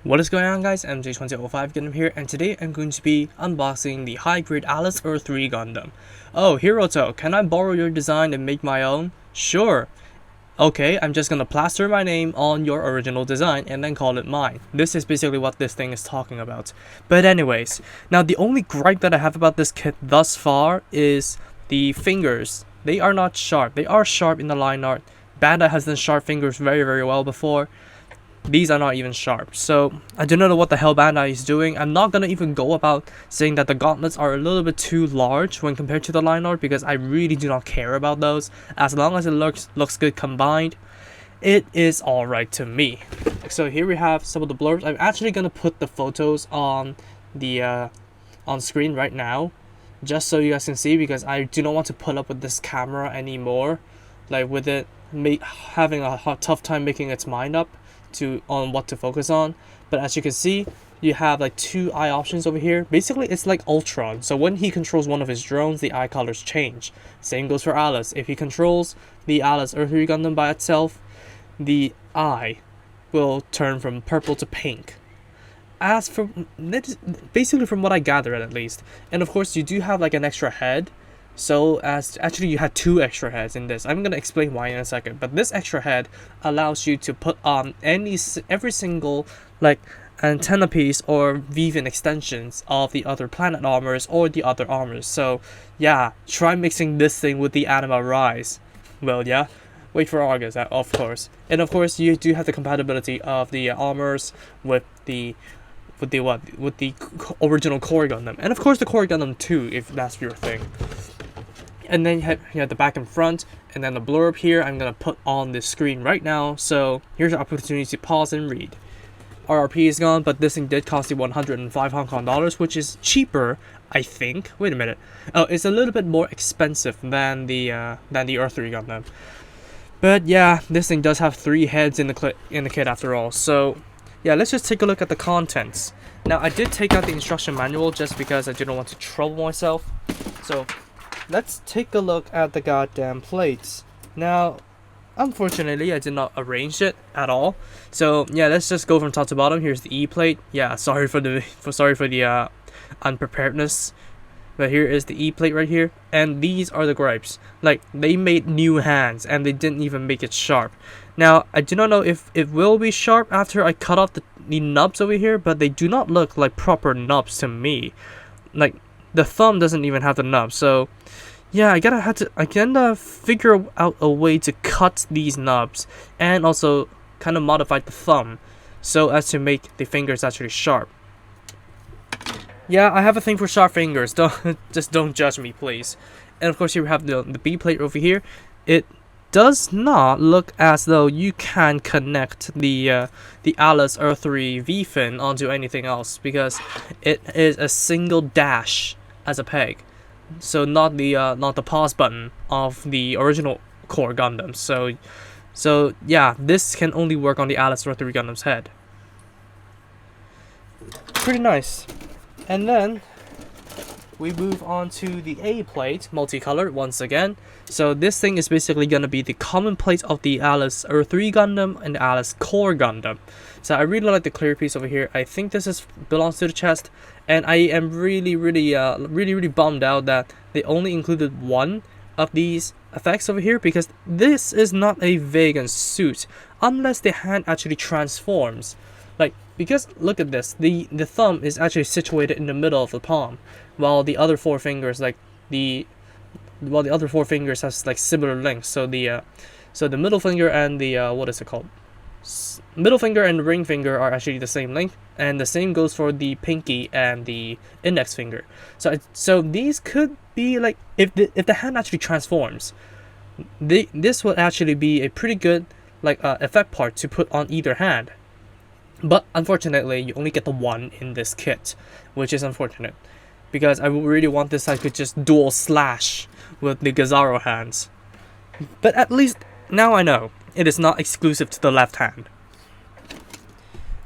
What is going on, guys? MJ2005 Gundam here, and today I'm going to be unboxing the high-grade Alus Earthree Gundam. Oh, Hiroto, can I borrow your design and make my own? Sure. Okay, I'm just gonna plaster my name on your original design and then call it mine. This is basically what this thing is talking about. But anyways, now the only gripe that I have about this kit thus far is the fingers. They are not sharp. They are sharp in the line art. Bandai has done sharp fingers very well before. These are not even sharp, so I do not know what the hell Bandai is doing. I'm not gonna even go about saying that the gauntlets are a little bit too large when compared to the line art, because I really do not care about those. As long as it looks good combined, it is alright to me. So here we have some of the blurbs. I'm actually gonna put the photos on the on screen right now, just so you guys can see, because I do not want to put up with this camera anymore, like with it having a tough time making its mind up on what to focus on. But as you can see, you have like two eye options over here. Basically it's like Ultron, so when he controls one of his drones, the eye colors change. Same goes for Alus. If he controls the Alus Earthree Gundam by itself, the eye will turn from purple to pink. As for basically from what I gathered at least. And of course you do have like an extra head. So actually you had two extra heads in this. I'm gonna explain why in a second. But this extra head allows you to put on every single like antenna piece or weave-in extensions of the other planet armors or the other armors. So yeah, try mixing this thing with the Anima Rise. Well, yeah, wait for August, of course. And of course you do have the compatibility of the armors with the original Core Gundam, and of course the Core Gundam 2 if that's your thing. And then you have the back and front, and then the blurb here I'm gonna put on the screen right now. So here's an opportunity to pause and read. RRP is gone, but this thing did cost you 105 Hong Kong dollars, which is cheaper, I think. Wait a minute. Oh, it's a little bit more expensive than the Earthree Gundam. But yeah, this thing does have 3 heads in the kit after all. So yeah, let's just take a look at the contents. Now I did take out the instruction manual just because I didn't want to trouble myself. So let's take a look at the goddamn plates. Now, unfortunately, I did not arrange it at all. So yeah, let's just go from top to bottom. Here's the E plate. Yeah, sorry for the unpreparedness. But here is the E plate right here, and these are the gripes. Like, they made new hands and they didn't even make it sharp. Now, I do not know if it will be sharp after I cut off the nubs over here, but they do not look like proper nubs to me. Like, the thumb doesn't even have the nub. So yeah, I gotta figure out a way to cut these nubs and also kind of modify the thumb so as to make the fingers actually sharp. Yeah, I have a thing for sharp fingers. Don't judge me, please. And of course here we have the B plate over here. It does not look as though you can connect the Alus Earthree V-fin onto anything else, because it is a single dash as a peg. So not the pause button of the original Core Gundam. So yeah, this can only work on the Alus Earthree Gundam's head. Pretty nice. And then we move on to the A plate, multicolored once again. So this thing is basically gonna be the common plate of the Alus Earthree Gundam and the Alus Core Gundam. So I really like the clear piece over here. I think this belongs to the chest, and I am really bummed out that they only included one of these effects over here, because this is not a vegan suit unless the hand actually transforms. Like, because look at this, the thumb is actually situated in the middle of the palm, while the other 4 fingers has like similar lengths. So the middle finger and the what is it called? Middle finger and ring finger are actually the same length, and the same goes for the pinky and the index finger. So these could be like, if the hand actually transforms, this would actually be a pretty good like effect part to put on either hand. But unfortunately, you only get the one in this kit, which is unfortunate, because I really want this I could just dual slash with the Gazaro hands. But at least now I know it is not exclusive to the left hand.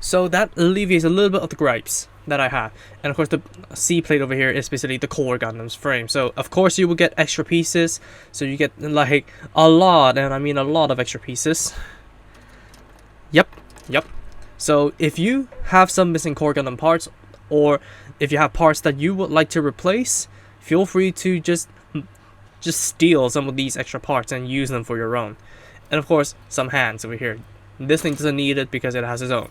So that alleviates a little bit of the gripes that I have. And of course the C plate over here is basically the Core Gundam's frame. So of course you will get extra pieces. So you get like a lot, and I mean a lot of extra pieces. Yep. So if you have some missing core Gundam parts, or if you have parts that you would like to replace, feel free to just steal some of these extra parts and use them for your own. And of course, some hands over here. This thing doesn't need it because it has its own.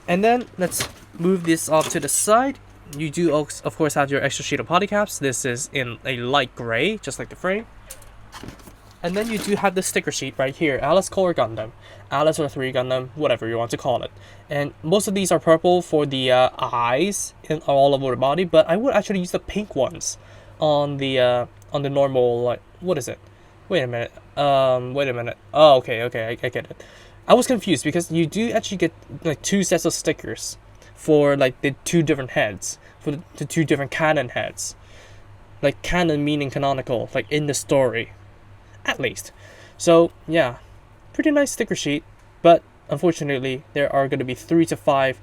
And then let's move this off to the side. You do of course have your extra sheet of body caps. This is in a light gray, just like the frame. And then you do have the sticker sheet right here, Alus Core Gundam, Alus Earthree Gundam, whatever you want to call it. And most of these are purple for the eyes and all over the body, but I would actually use the pink ones on the normal, like, what is it? Wait a minute. Oh, okay, I get it. I was confused because you do actually get like 2 sets of stickers for like the 2 different heads, for the 2 different canon heads. Like canon meaning canonical, like in the story. At least. So yeah, pretty nice sticker sheet, but unfortunately there are going to be 3 to 5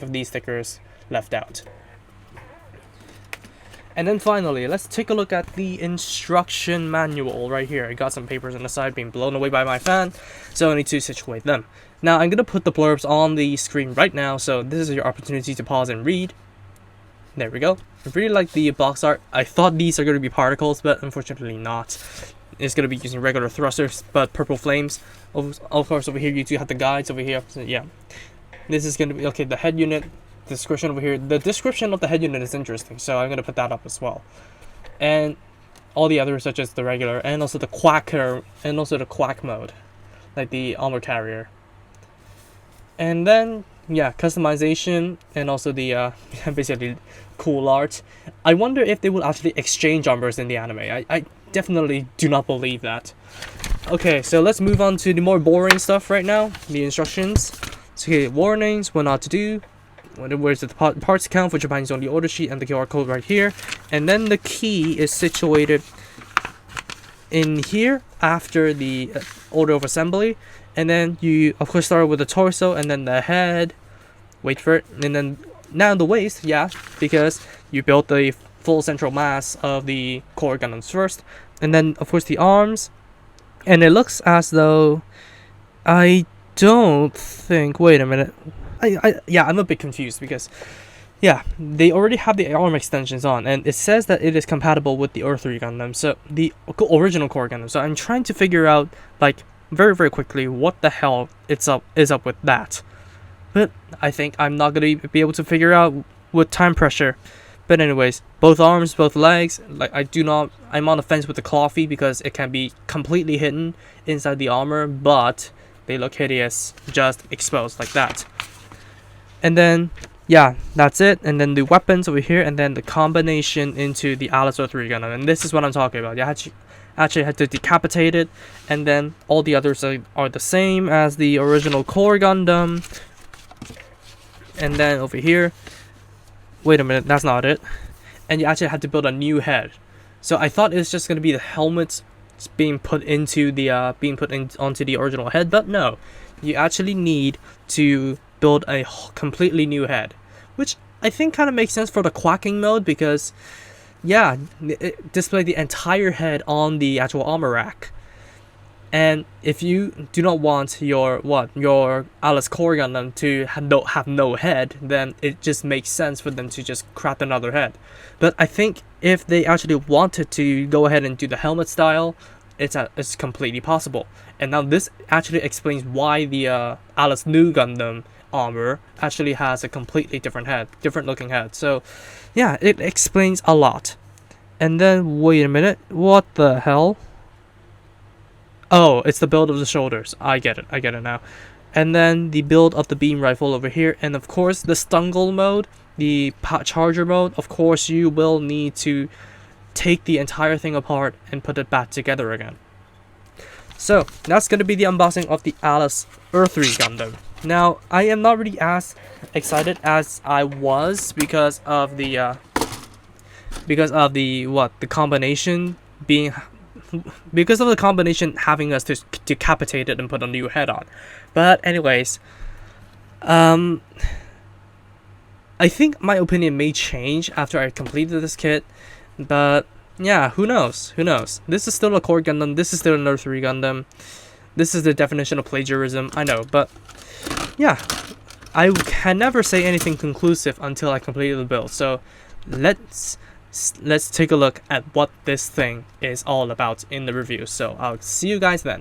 of these stickers left out. And then finally, let's take a look at the instruction manual right here. I got some papers on the side being blown away by my fan, so I need to situate them. Now I'm going to put the blurbs on the screen right now, so this is your opportunity to pause and read. There we go. I really like the box art. I thought these are going to be particles, but unfortunately not. It's going to be using regular thrusters, but purple flames. Of course, over here you do have the guides over here. So yeah, this is going to be, okay, the head unit description over here. The description of the head unit is interesting, so I'm going to put that up as well. And all the others, such as the regular, and also the quacker, and also the quack mode, like the armor carrier. And then, yeah, customization, and also the, basically, cool art. I wonder if they will actually exchange armors in the anime. I definitely do not believe that. Okay, so let's move on to the more boring stuff right now. The instructions. So, okay, warnings, what not to do. Where's the parts count for Japanese on the order sheet, and the QR code right here. And then the key is situated in here after the order of assembly. And then you, of course, start with the torso and then the head. Wait for it. And then now the waist, yeah, because you built the full central mass of the core Gundams first. And then, of course, the arms. And it looks as though I don't think. Wait a minute. Yeah, I'm a bit confused because, yeah, they already have the arm extensions on, and it says that it is compatible with the Earthree Gundam, so the original core Gundam. So I'm trying to figure out, like, very quickly what the hell is up with that. But I think I'm not gonna be able to figure out with time pressure. But anyways, both arms, both legs, like I'm on the fence with the clothy because it can be completely hidden inside the armor, but they look hideous just exposed like that. And then, yeah, that's it. And then the weapons over here, and then the combination into the Alus Earthree Gundam. And this is what I'm talking about. You actually had to decapitate it, and then all the others are the same as the original core Gundam. And then over here, wait a minute, that's not it. And you actually had to build a new head. So I thought it was just gonna be the helmets being put into the onto the original head, but no, you actually need to build a completely new head, which I think kind of makes sense for the quacking mode because, yeah, it displayed the entire head on the actual armor rack. And if you do not want your Alus Core Gundam to have no head, then it just makes sense for them to just craft another head. But I think if they actually wanted to go ahead and do the helmet style, it's completely possible. And now this actually explains why the Alus New Gundam armor actually has a completely different looking head. So yeah, it explains a lot. And then wait a minute, what the hell? Oh, it's the build of the shoulders. I get it now. And then the build of the beam rifle over here, and of course the Stungle mode, the charger mode. Of course you will need to take the entire thing apart and put it back together again. So that's going to be the unboxing of the Alus Earthree Gundam. Now I am not really as excited as I was because of the combination being, because of the combination having us to decapitate it and put a new head on. But anyways, I think my opinion may change after I completed this kit. But yeah, who knows? This is still a core Gundam. This is still an Earthree Gundam. This is the definition of plagiarism, I know, but yeah, I can never say anything conclusive until I complete the build. So let's take a look at what this thing is all about in the review. So I'll see you guys then.